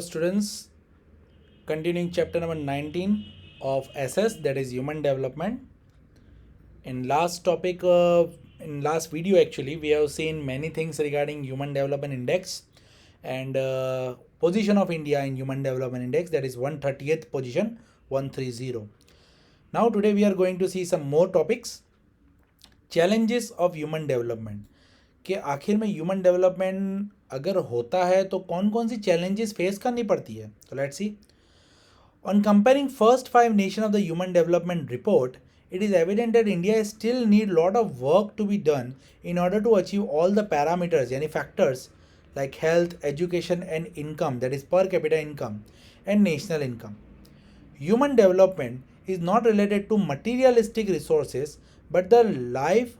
Students, continuing chapter number 19 of SS, that is human development. In last topic, in last video actually, we have seen many things regarding human development index and position of India in human development index, that is 130th position, 130. Now today we are going to see some more topics. Challenges of human development, कि आखिर में human development अगर होता है तो कौन कौन सी challenges face करनी पड़ती है. तो let's see. On comparing first five nations of the Human Development Report, it is evident that India still need lot of work to be done in order to achieve all the parameters, yani factors like health, education and income, that is per capita income and national income. Human development is not related to materialistic resources but the life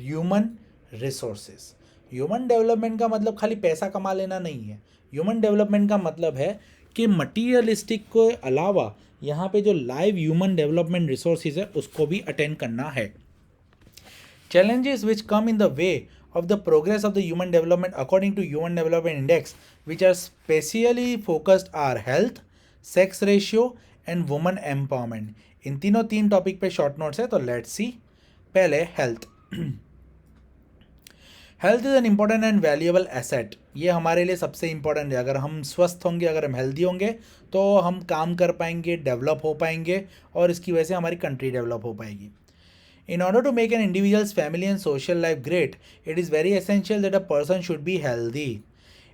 human resources. Human development का मतलब खाली पैसा कमा लेना नहीं है. Human development का मतलब है कि मटीरियलिस्टिक के अलावा यहाँ पे जो लाइव ह्यूमन डेवलपमेंट रिसोर्सेज है उसको भी अटेंड करना है. Challenges which come in the way of the progress of the human development according to Human Development Index, which are specially focused, are health, sex ratio and women empowerment. इन तीनों तीन topic पे short notes है, तो let's see. पहले health. Health is an important and valuable asset. ये हमारे लिए सबसे इम्पॉर्टेंट है. अगर हम स्वस्थ होंगे, अगर हम हेल्दी होंगे तो हम काम कर पाएंगे, डेवलप हो पाएंगे और इसकी वजह से हमारी कंट्री डेवलप हो पाएगी. In order to make an individual's family and social life great, it is very essential that a person should be healthy.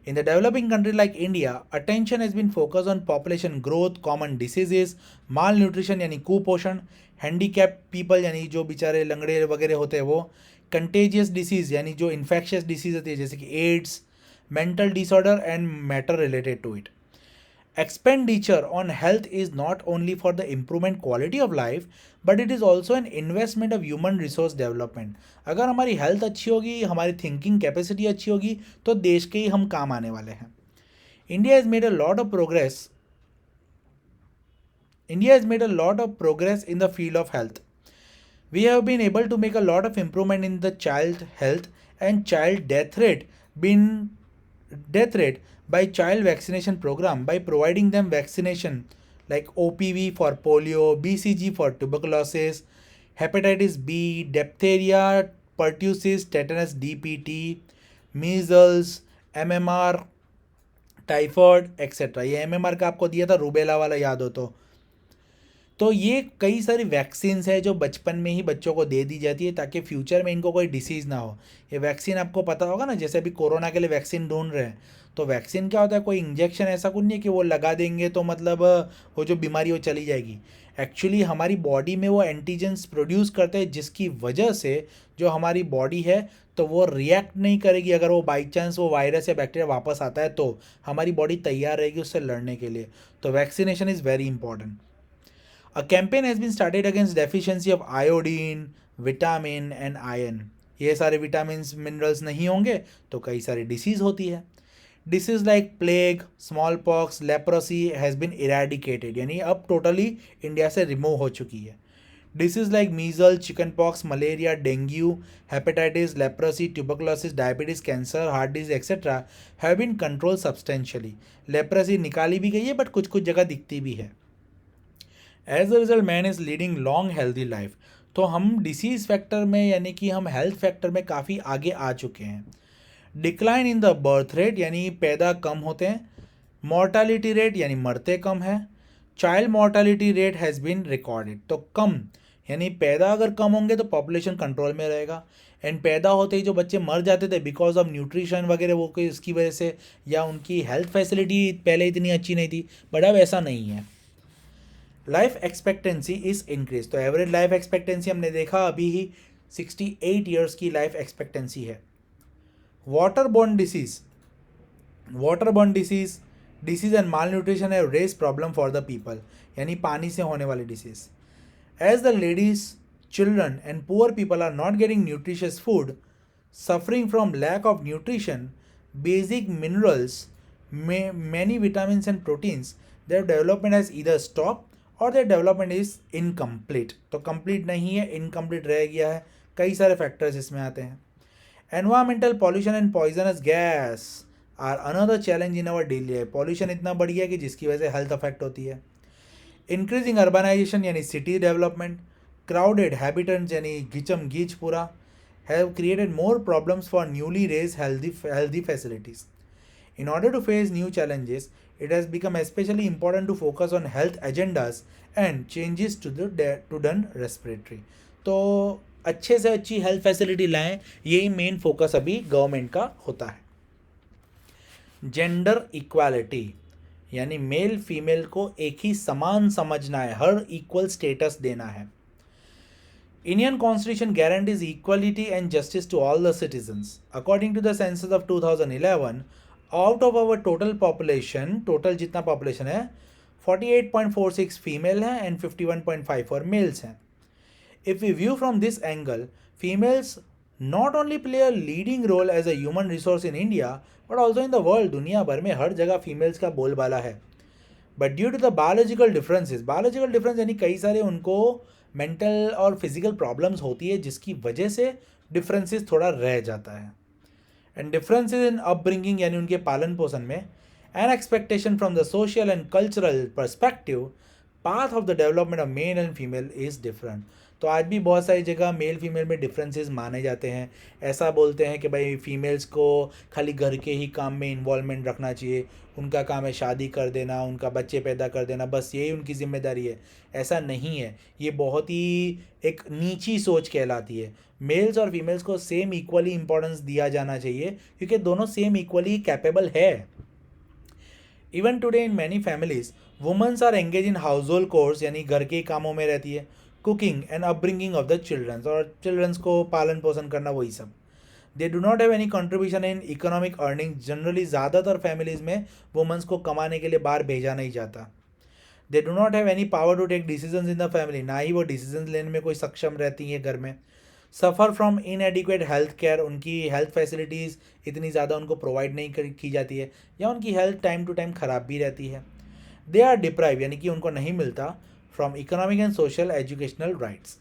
In the developing country like India, attention has been focused on population growth, common diseases, malnutrition यानी कुपोषण, handicapped people यानी जो बेचारे लंगड़े वगैरह होते हैं वो, contagious disease यानी जो infectious disease होती है जैसे कि AIDS, mental disorder and matter related to it. Expenditure on health is not only for the improvement quality of life but it is also an investment of human resource development. अगर हमारी health अच्छी होगी, हमारी thinking capacity अच्छी होगी तो देश के ही हम काम आने वाले हैं. India has made a lot of progress. India has made a lot of progress in the field of health. We have been able to make a lot of improvement in the child health and child death rate by child vaccination program by providing them vaccination like OPV for polio, BCG for tuberculosis, hepatitis B, diphtheria, pertussis, tetanus, DPT, measles, MMR, typhoid etcetera. ये MMR का आपको दिया था, rubella वाला याद हो तो ये कई सारी वैक्सीन्स है जो बचपन में ही बच्चों को दे दी जाती है ताकि फ्यूचर में इनको कोई डिसीज़ ना हो. ये वैक्सीन आपको पता होगा ना, जैसे अभी कोरोना के लिए वैक्सीन ढूंढ रहे हैं. तो वैक्सीन क्या होता है, कोई इंजेक्शन ऐसा कुछ नहीं है कि वो लगा देंगे तो मतलब वो जो बीमारी वो चली जाएगी. एक्चुअली हमारी बॉडी में वो एंटीजेंस प्रोड्यूस करते हैं जिसकी वजह से जो हमारी बॉडी है तो वो रिएक्ट नहीं करेगी. अगर वो बाई चांस वो वायरस या बैक्टीरिया वापस आता है तो हमारी बॉडी तैयार रहेगी उससे लड़ने के लिए. तो vaccination is very important. A campaign has been started against deficiency of iodine, vitamin and iron. ये सारे विटामिन्स मिनरल्स नहीं होंगे तो कई सारी डिसीज़ होती है. Disease like plague, small pox, leprosy has been eradicated यानी अब टोटली इंडिया से रिमूव हो चुकी है. Disease like measle, chicken pox, malaria, dengue, hepatitis, leprosy, tuberculosis, diabetes, cancer, heart disease etcetera have been control substantially. Leprosy निकाली भी गई है बट कुछ कुछ जगह दिखती भी है. As a result man is leading long healthy life. तो हम डिसीज़ फैक्टर में यानी कि हम हेल्थ फैक्टर में काफ़ी आगे आ चुके हैं. Decline in the birth rate यानी पैदा कम होते हैं. मॉर्टालिटी रेट यानी मरते कम है. Child mortality rate has been recorded. तो कम यानी पैदा अगर कम होंगे तो पॉपुलेशन कंट्रोल में रहेगा. एंड पैदा होते ही जो बच्चे मर जाते थे बिकॉज ऑफ न्यूट्रिशन वगैरह वो इसकी वजह से या उनकी हेल्थ फैसिलिटी पहले इतनी अच्छी नहीं थी बट अब ऐसा नहीं है. Life expectancy is increase. So average life expectancy हमने देखा अभी ही 68 ईयर्स की लाइफ एक्सपेक्टेंसी है. Waterborne disease and malnutrition have raise problem for the people यानी पानी से होने वाली disease. As the ladies, children and poor people are not getting nutritious food, suffering from lack of nutrition, basic minerals, many vitamins and proteins, their development has either stopped और their development is incomplete. तो complete नहीं है, incomplete रह गया है. कई सारे factors इसमें आते हैं. Environmental pollution and poisonous gas are another challenge in our daily life. Pollution इतना बढ़ गया कि जिसकी वजह से हेल्थ अफेक्ट होती है। इंक्रीजिंग अर्बनाइजेशन यानी सिटी डेवलपमेंट, क्राउडेड हैबिटेट्स यानी घिचम घीच पूरा, have created more problems for newly raise healthy facilities. In order to face new challenges, it has become especially important to focus on health agendas and changes to done respiratory. तो अच्छे से अच्छी health facility लाएं, यही main focus अभी government का होता है। जेंडर इक्वालिटी यानी मेल फीमेल को एक ही समान समझना है, हर इक्वल स्टेटस देना है। Indian Constitution guarantees equality and justice to all the citizens. According to the census of 2011, out of our total population, total जितना population है 48.46 फीमेल है and 51.54 मेल्स हैं। If we view from this angle, females not only play a leading role as a human resource in India, but also in the world. दुनिया भर में हर जगह females का बोलबाला है। But due to the biological differences, biological difference यानी कई सारे उनको मेंटल और फिजिकल प्रॉब्लम्स होती है जिसकी वजह से डिफरेंसेस थोड़ा रह जाता है। एंड डिफरेंसेस इन अपब्रिंगिंग यानी उनके पालन पोषण में, an expectation from the social and cultural perspective, path of the development of male and female is different. तो आज भी बहुत सारी जगह मेल फीमेल में डिफरेंसेस माने जाते हैं। ऐसा बोलते हैं कि भाई फीमेल्स को खाली घर के ही काम में इन्वॉल्वमेंट रखना चाहिए, उनका काम है शादी कर देना, उनका बच्चे पैदा कर देना, बस यही उनकी जिम्मेदारी है। ऐसा नहीं है, ये बहुत ही एक नीची सोच कहलाती है। मेल्स और फीमेल्स को सेम इक्वली इंपॉर्टेंस दिया जाना चाहिए क्योंकि दोनों सेम इक्वली कैपेबल है। Even today in many families womens are engage in household chores यानी घर के कामों में रहती है, cooking and upbringing of the childrens, और चिल्ड्रंस को पालन पोषण करना, वही सब। They do not have any contribution in economic earning. Generally ज़्यादातर फैमिलीज़ में वुमेंस को कमाने के लिए बाहर भेजा नहीं जाता। They do not have any power to take decision in the family, ना ही वो डिसीजन लेने में कोई सक्षम रहती हैं घर में। सफ़र फ्रॉम इनएडिक्वेट हेल्थ केयर, उनकी हेल्थ फैसिलिटीज़ इतनी ज़्यादा उनको प्रोवाइड नहीं की जाती है, या उनकी हेल्थ टाइम टू टाइम ख़राब भी रहती है। दे आर डिप्राइव यानी कि उनको नहीं मिलता from economic and social educational rights.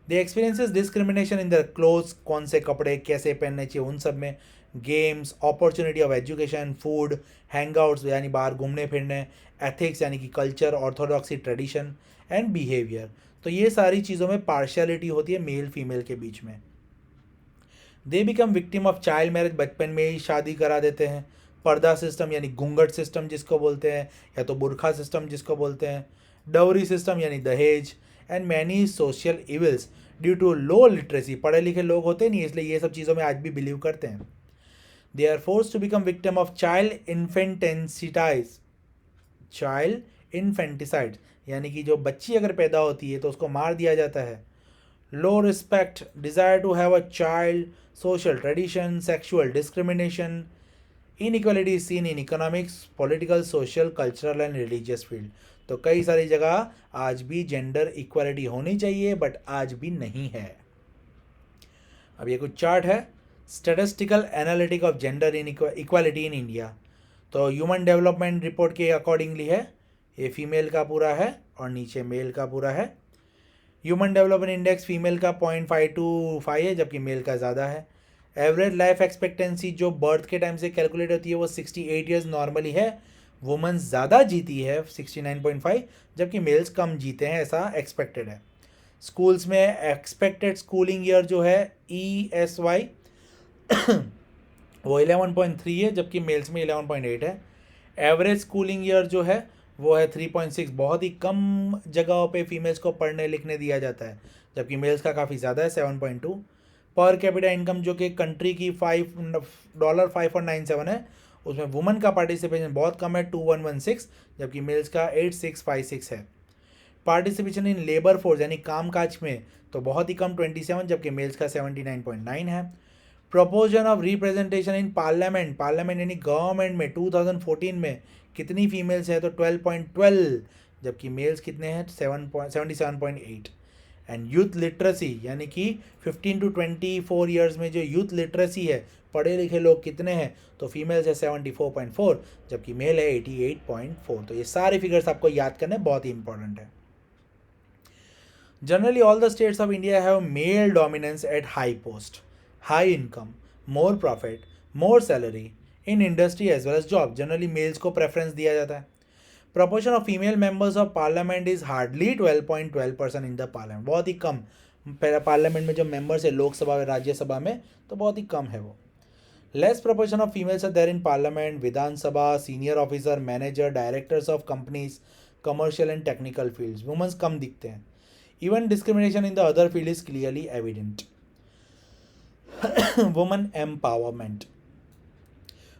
They experiences discrimination in the clothes, कौन से कपड़े कैसे पहनने चाहिए उन सब में, games, opportunity of education, food, Hangouts यानी बाहर घूमने फिरने, एथिक्स यानी कि culture, orthodoxy, tradition and behaviour. तो ये सारी चीज़ों में पार्शियलिटी होती है मेल फीमेल के बीच में। They become victim of child marriage, बचपन में ही शादी करा देते हैं। पर्दा सिस्टम यानी घूंघट सिस्टम जिसको बोलते हैं, या तो बुरखा सिस्टम जिसको बोलते हैं, डाउरी सिस्टम यानी दहेज, and many social evils due to low literacy. पढ़े लिखे लोग होते नहीं, इसलिए ये सब चीज़ों में आज भी बिलीव करते हैं। They are force to become victim of child infanticide यानी कि जो बच्ची अगर पैदा होती है तो उसको मार दिया जाता है। Low respect, desire to have a child, social tradition, sexual discrimination, inequality seen in economics, political, social, cultural and religious field. तो कई सारी जगह आज भी जेंडर इक्वालिटी होनी चाहिए बट आज भी नहीं है। अब ये कुछ चार्ट है, statistical analytic of gender in equality in India. तो ह्यूमन डेवलपमेंट रिपोर्ट के अकॉर्डिंगली है, ये फीमेल का पूरा है और नीचे मेल का पूरा है। ह्यूमन डेवलपमेंट इंडेक्स फीमेल का 0.525 है जबकि मेल का ज़्यादा है। एवरेज लाइफ एक्सपेक्टेंसी जो बर्थ के टाइम से कैलकुलेट होती है वो 68 ईयर्स नॉर्मली है। वुमेन्स ज़्यादा जीती है 69.5 जबकि मेल्स कम जीते हैं, ऐसा एक्सपेक्टेड है। स्कूल्स में एक्सपेक्टेड स्कूलिंग ईयर जो है ESY वो 11.3 है जबकि मेल्स में 11.8 है। एवरेज स्कूलिंग ईयर जो है वो है 3.6, बहुत ही कम जगहों पे फीमेल्स को पढ़ने लिखने दिया जाता है जबकि मेल्स का काफ़ी ज़्यादा है 7.2। पर कैपिटा इनकम जो कि कंट्री की $5.97 है, उसमें वुमेन का पार्टिसिपेशन बहुत कम है 2116 जबकि मेल्स का 8656 है। पार्टिसिपेशन इन लेबर फोर्स यानी कामकाज में तो बहुत ही कम 27 जबकि मेल्स का 79.9 है। Proportion of representation in parliament, parliament यानी गवर्नमेंट में 2014 में कितनी फीमेल्स है तो 12.12 जबकि मेल्स कितने हैं 77.8। एंड यूथ लिटरेसी यानी कि 15 to 24 ईयर्स में जो यूथ लिटरेसी है, पढ़े लिखे लोग कितने हैं तो फीमेल्स है 74.4 जबकि मेल है 88.4। तो ये सारे फिगर्स आपको याद करने बहुत ही इंपॉर्टेंट है। Generally all the states of India have male dominance at high post, high income, more profit, more salary, in industry as well as job. Generally males को प्रेफरेंस दिया जाता है। Proportion of female members of parliament is hardly 12.12% in the parliament, बहुत ही कम। Parliament में जो members है लोकसभा में राज्यसभा में, तो बहुत ही कम है वो। Less proportion of females are there in parliament, Vidhan Sabha, senior officer, manager, directors of companies, commercial and technical fields. Women कम दिखते हैं. Even discrimination in the other field is clearly evident. Women empowerment.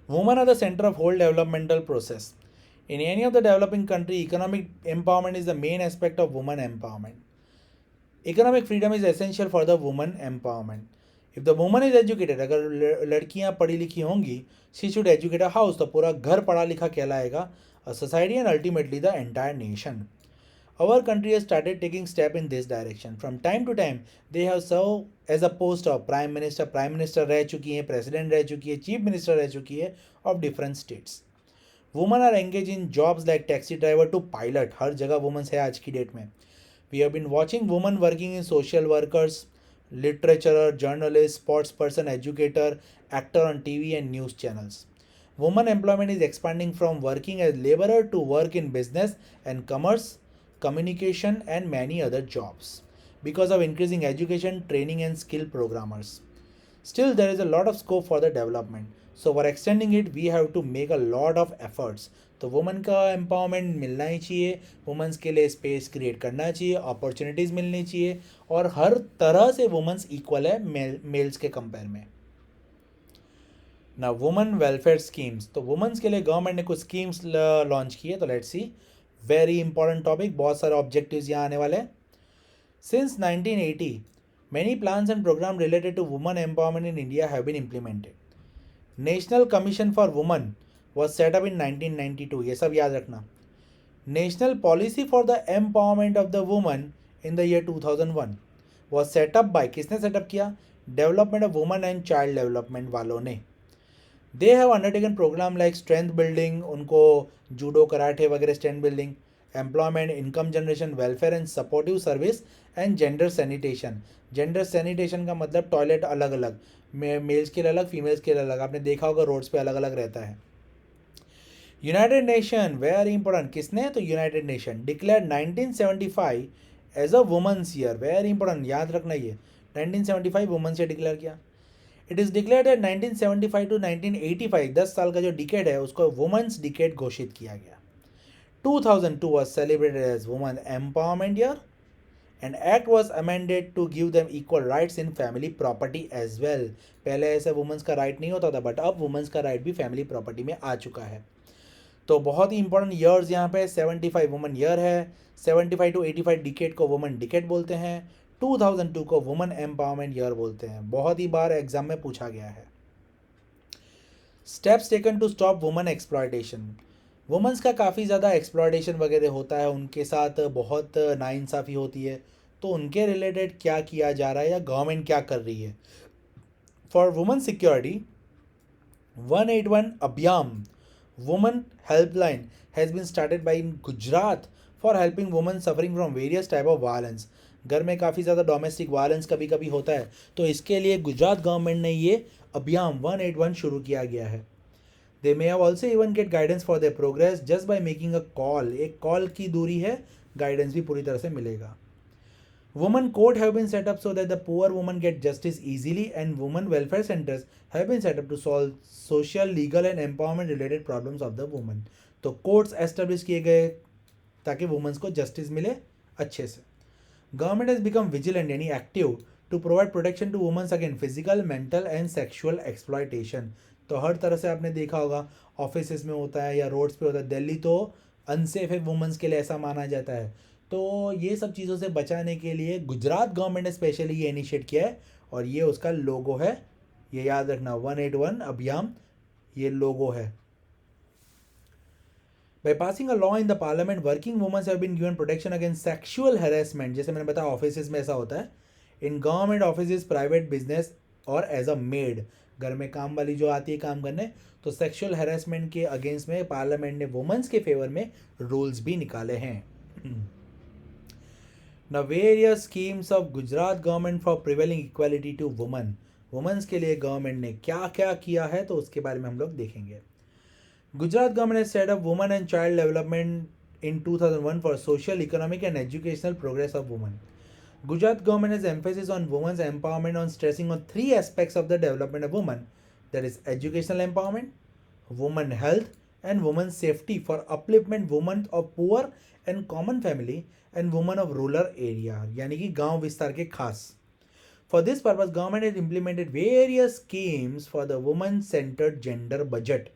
Women are the center of whole developmental process. In any of the developing country, economic empowerment is the main aspect of women empowerment. Economic freedom is essential for the woman empowerment. If the woman is educated, अगर लड़कियां पढ़ी लिखी होंगी, she should educate a house, तो पूरा घर पढ़ा लिखा कहलाएगा, a society and ultimately the entire nation. Our country has started taking step in this direction. From time to time, they have served as a post of prime minister रह चुकी हैं, president रह चुकी है, chief minister रह चुकी है of different states. Women are engaged in jobs like taxi driver to pilot. हर जगह women है आज की डेट में. We have been watching women working in social workers, literature, journalist, sports person, educator, actor on TV and news channels. Women employment is expanding from working as laborer to work in business and commerce, communication and many other jobs because of increasing education, training and skill programmers. Still, there is a lot of scope for the development. So for extending it, we have to make a lot of efforts. तो women का empowerment मिलना ही चाहिए, women's के लिए space create करना चाहिए, opportunities मिलनी चाहिए, और हर तरह से वुमेंस इक्वल है मेल्स के कंपेयर में. ना वुमेन वेलफेयर स्कीम्स, तो वुमेंस के लिए गवर्नमेंट ने कुछ स्कीम्स लॉन्च की है, तो let's see. Very important topic, बहुत सारे ऑब्जेक्टिव्स यहाँ आने वाले हैं. Since 1980 many plans and programs related to women empowerment in India have been implemented. National Commission for Women was set up in 1992. ये सब याद रखना. National Policy for the Empowerment of the Woman in the year 2001 was set up by, किसने setup किया? Development of Women and Child Development वालों ने. They have undertaken program like strength building, उनको judo karate वगैरह strength building, employment, income generation, welfare and supportive service and gender sanitation. Gender sanitation का मतलब toilet अलग अलग, mails के लिए अलग, फीमेल्स के लिए अलग. आपने देखा होगा रोड्स पे अलग अलग रहता है. यूनाइटेड नेशन, वेरी इंपॉर्टेंट, किसने? तो United Nation declare 1975 as a womens year. Very important, याद रखना ये 1975 वुमेन्स ईयर डिक्लेयर किया. It is declared at 1975 to 1985, 10 साल का जो डिकेड है उसको वुमेन्स डिकेड घोषित किया गया. 2002 was celebrated as Women Empowerment Year. An act was amended to give them equal rights in family property as well. पहले ऐसे वुमेंस का राइट नहीं होता था, बट अब वुमेंस का राइट भी फैमिली प्रॉपर्टी में आ चुका है. तो बहुत ही इंपॉर्टेंट ईयर्स यहाँ पे 75 वुमेन ईयर है, 75 टू 85 डिकेड को वुमेन डिकेड बोलते हैं, 2002 को वुमेन एम्पावरमेंट ईयर बोलते हैं. बहुत ही बार एग्जाम में पूछा गया है. Steps taken to stop women exploitation. Womens का काफ़ी ज़्यादा एक्सप्लॉयटेशन वगैरह होता है, उनके साथ बहुत नाइंसाफ़ी होती है, तो उनके रिलेटेड क्या किया जा रहा है या गवर्नमेंट क्या कर रही है. फॉर वुमेन सिक्योरिटी 181 अभियान women helpline has been started by in Gujarat for helping women suffering from various type of violence. घर में काफ़ी ज़्यादा डोमेस्टिक वायलेंस कभी कभी होता है, तो इसके लिए गुजरात गवर्नमेंट ने ये अभियान 181 शुरू किया गया है. They may have also even get guidance for their progress just by making a call. एक कॉल की दूरी है, गाइडेंस भी पूरी तरह से मिलेगा. Women court have been set up so that the poor women get justice easily, and women welfare centers have been set up to solve social, legal and empowerment related problems of the women. तो courts establish किए गए ताकि womens को justice मिले अच्छे से. Government has become vigilant यानी active to provide protection to womens against physical, mental and sexual exploitation. तो हर तरह से आपने देखा होगा ऑफिस में होता है या रोड्स पे होता है. दिल्ली तो अनसेफ है वुमेंस के लिए, ऐसा माना जाता है. तो ये सब चीज़ों से बचाने के लिए गुजरात गवर्नमेंट ने स्पेशली ये इनिशिएट किया है, और ये उसका लोगो है, ये याद रखना 181 अभियान ये लोगो है. By passing a law in the parliament, working women have been given protection against sexual harassment. जैसे मैंने बताया ऑफिस में ऐसा होता है, in government office, private business और एज अ मेड, घर में काम वाली जो आती है काम करने, तो सेक्सुअल हैरेसमेंट के अगेंस्ट में पार्लियामेंट ने वुमेन्स के फेवर में रूल्स भी निकाले हैं. Now various schemes of Gujarat government for prevailing equality to women. Womens के लिए गवर्नमेंट ने क्या क्या किया है, तो उसके बारे में हम लोग देखेंगे. Gujarat government has set up women and child development in 2001 for social, economic and educational progress of women. Gujarat government has emphasis on women's empowerment on stressing on three aspects of the development of women, that is educational empowerment, women health and women's safety for upliftment women of poor and common family and women of rural area यानी कि गांव विस्तार के खास. For this purpose, government has implemented various schemes for the women-centered gender budget.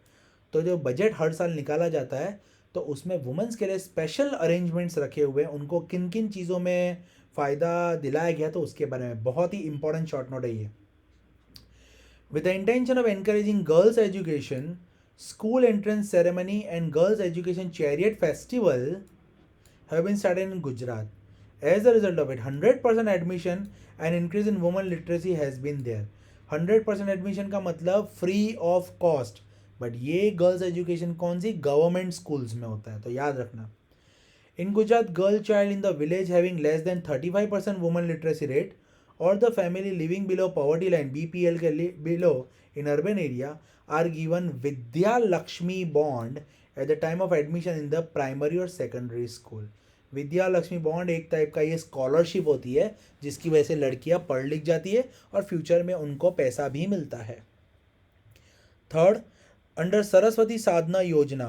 तो जो budget हर साल निकाला जाता है, तो उसमें वुमेन्स के लिए स्पेशल अरेंजमेंट्स रखे हुए हैं, उनको किन किन चीज़ों में फ़ायदा दिलाया गया, तो उसके बारे में बहुत ही इंपॉर्टेंट शॉर्ट नोट है ये. With the intention of encouraging girls' education, school entrance ceremony and girls' education chariot festival have been started in Gujarat. As a result of it, 100% admission and increase in women literacy has been there. 100% admission का मतलब free of cost, but ये girls education कौन सी, government schools में होता है, तो याद रखना. In Gujarat, girl child in the village having less than 35% women literacy rate or the family living below poverty line BPL के below in urban area are given Vidya Lakshmi bond at the time of admission in the primary or secondary school. Vidya Lakshmi bond एक type का ये scholarship होती है जिसकी वजह से लड़कियां पढ़ लिख जाती है और फ्यूचर में उनको पैसा भी मिलता है. Third, under Saraswati Sadhana Yojana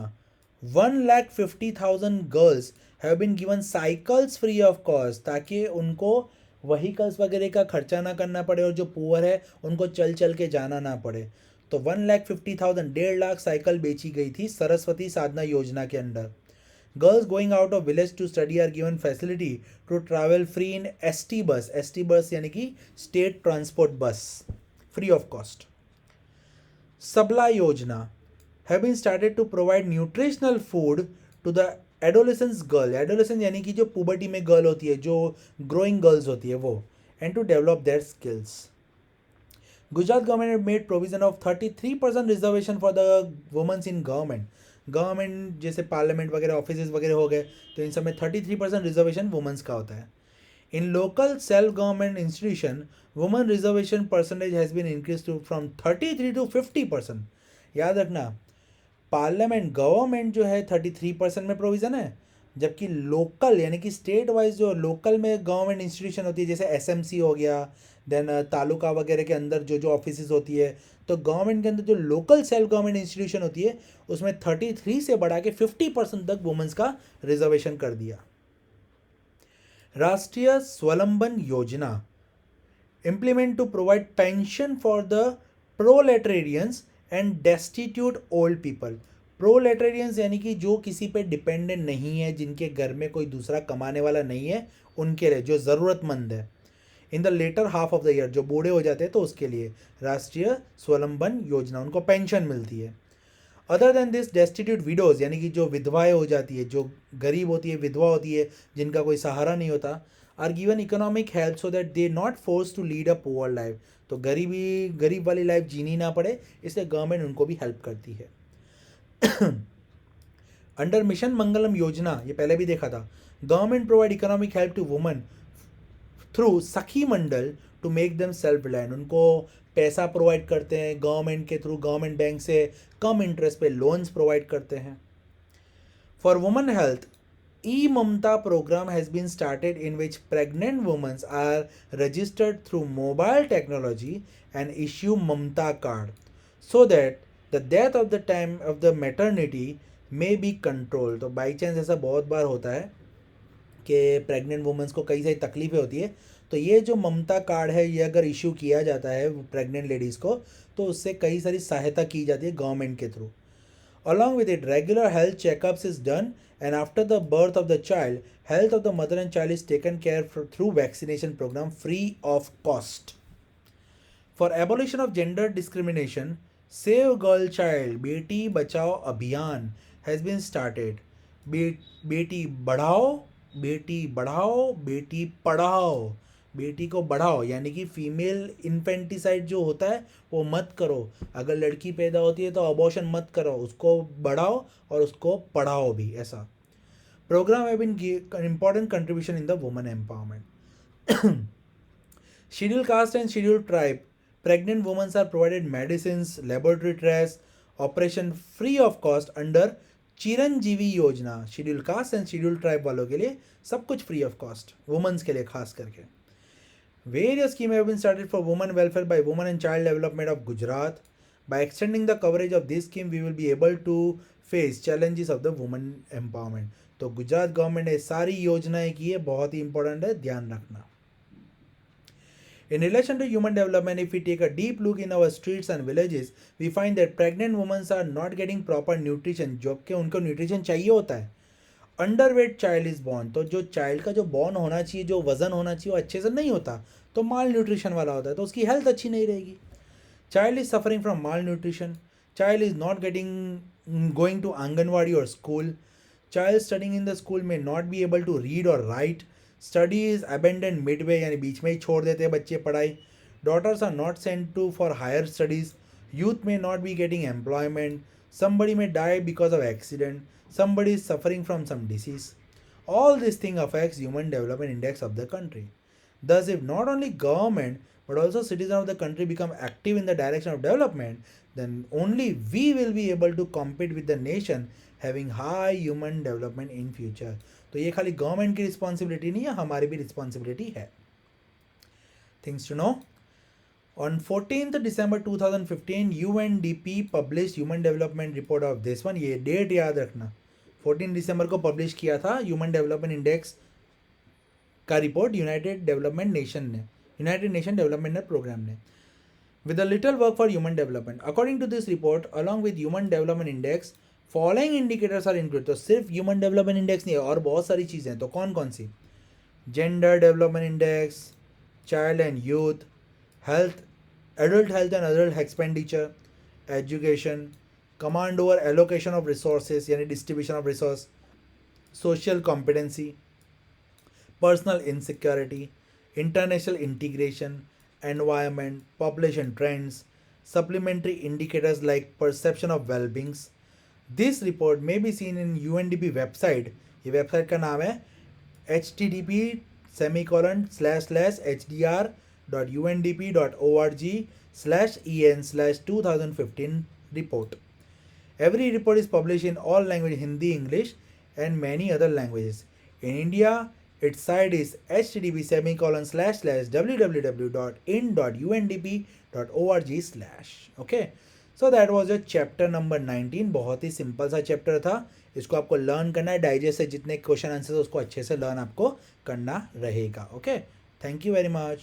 1,50,000 girls have been given cycles free of cost, ताकि उनको व्हीकल्स वगैरह का खर्चा ना करना पड़े और जो पुअर है उनको चल चल के जाना ना पड़े. तो 1,50,000 1.5 लाख साइकिल बेची गई थी सरस्वती साधना योजना के under. Girls going out of village to study are given facility to travel free in ST bus. ST bus यानी कि state transport bus, free of cost. Sabla Yojana have been started to provide nutritional food to the adolescents girl. Adolescent यानी कि जो puberty में girl होती है, जो growing girls होती है वो, and to develop their skills. Gujarat government have made provision of 33% reservation for the women in government. Government जैसे पार्लियामेंट वगैरह ऑफिस वगैरह हो गए, तो इन सब में 33% रिजर्वेशन वुमेंस का होता है. In local self government institution women reservation percentage has been increase to from 33 to 50%. याद रखना, पार्लियामेंट गवर्नमेंट जो है 33% में प्रोविज़न है, जबकि लोकल यानी कि स्टेट वाइज जो लोकल में गवर्नमेंट इंस्टीट्यूशन होती है जैसे एसएमसी हो गया, देन तालुका वगैरह के अंदर जो जो ऑफिस होती है, तो गवर्नमेंट के अंदर जो लोकल सेल्फ गवर्नमेंट इंस्टीट्यूशन होती है उसमें 33 से बढ़ा के 50% तक वुमेन्स का रिजर्वेशन कर दिया. राष्ट्रीय स्वावलंबन योजना implement to provide pension for the proletarians and destitute old people. प्रोलेटेरियंस यानी कि जो किसी पे डिपेंडेंट नहीं है, जिनके घर में कोई दूसरा कमाने वाला नहीं है, उनके लिए, जो ज़रूरतमंद है, in the latter half of the year, जो बूढ़े हो जाते हैं तो उसके लिए राष्ट्रीय स्वावलंबन योजना, उनको पेंशन मिलती है. Other than this destitute widows यानी कि जो विधवाएं हो जाती है, जो गरीब होती है, विधवा होती है, जिनका कोई सहारा नहीं होता, are given economic help so that they not force to lead a poor life. तो गरीब वाली लाइफ जीनी ना पड़े, इसलिए गवर्नमेंट उनको भी हेल्प करती है. अंडर मिशन मंगलम योजना, ये पहले भी देखा था, government provide economic help to women through Sakhi Mandal to make them self reliant. उनको पैसा प्रोवाइड करते हैं गवर्नमेंट के थ्रू, गवर्नमेंट बैंक से कम इंटरेस्ट पे लोन्स प्रोवाइड करते हैं. For women health, E Mamta programme has been started in which pregnant womens are registered through mobile technology and issue Mamta card so that the death of the time of the maternity may be control. तो by chance ऐसा बहुत बार होता है कि pregnant women's को कई सारी तकलीफ़ें होती है, तो ये जो ममता कार्ड है ये अगर इशू किया जाता है प्रेग्नेंट लेडीज़ को, तो उससे कई सारी सहायता की जाती है गवर्नमेंट के through. Along with it regular health checkups is done and after the birth of the child health of the mother and child is taken care through vaccination programme free of cost. For abolition of gender discrimination, save girl child बेटी बचाओ अभियान has been started. बेटी बढ़ाओ, बेटी बढ़ाओ, बेटी पढ़ाओ. बेटी को बढ़ाओ यानी कि फीमेल इन्फेंटिसाइड जो होता है वो मत करो. अगर लड़की पैदा होती है तो अबॉर्शन मत करो, उसको बढ़ाओ और उसको पढ़ाओ भी. ऐसा programme have been important contribution in the women empowerment. Schedule caste and schedule tribe Pregnant women are provided medicines, laboratory tests, operation free of cost under Chiranjeevi Yojana. Schedule caste and schedule tribe वालों के लिए सब कुछ free of cost, women's के लिए खास करके. Various schemes have been started for women welfare by Women and Child Development of Gujarat. By extending the coverage of this scheme, we will be able to face challenges of the women empowerment. तो Gujarat government ने सारी योजनाएं की है, बहुत ही important है, ध्यान रखना. In relation to human development, if we take a deep look in our streets and villages, we find that pregnant women are not getting proper nutrition. जो कि उनको न्यूट्रिशन चाहिए होता है. अंडरवेट चाइल्ड इज बॉर्न, तो जो child का जो बॉर्न होना चाहिए, जो वजन होना चाहिए, वो अच्छे से नहीं होता, तो माल न्यूट्रिशन वाला होता है, तो उसकी हेल्थ अच्छी नहीं रहेगी. Child is suffering from malnutrition. Child is not getting going to anganwadi और school. Child studying in the school में not be able to read और write. Study is abandoned midway, यानी बीच में ही छोड़ देते हैं बच्चे पढ़ाई. Daughters are not sent to for higher studies. Youth में not be getting employment. somebody may die because of accident. Somebody is suffering from some disease. All these things affects human development index of the country. Thus, if not only government but also citizens of the country become active in the direction of development, then only we will be able to compete with the nation having high human development in future. तो ये खाली government की responsibility नहीं है, हमारी भी responsibility है. Things to know. On 14th December 2015, UNDP published Human Development Report of this one. ये डेट याद रखना, 14 दिसंबर को पब्लिश किया था ह्यूमन डेवलपमेंट इंडेक्स का report united nation development programme ने. With a little work for human development. According to this report, along with Human Development Index, following indicators are included. तो सिर्फ ह्यूमन डेवलपमेंट इंडेक्स नहीं है, और बहुत सारी चीज़ें हैं. तो कौन कौन सी? Gender development index, child and youth, health, adult health and adult expenditure, education, command over allocation of resources यानी distribution of resource, social competency, personal insecurity, international integration, environment, population trends, supplementary indicators like perception of well-beings. This report may be seen in UNDP website. ये website का नाम है http://hdr.undp.org/en/2015 report. Every report is published in all languages, Hindi, English and many other languages. In India, its site is http://www.in.undp.org/. Okay, so that was your chapter number 19. बहुत ही simple सा chapter था, इसको आपको learn करना है. Digest से जितने question answer उसको अच्छे से लर्न आपको करना रहेगा. Okay, thank you very much.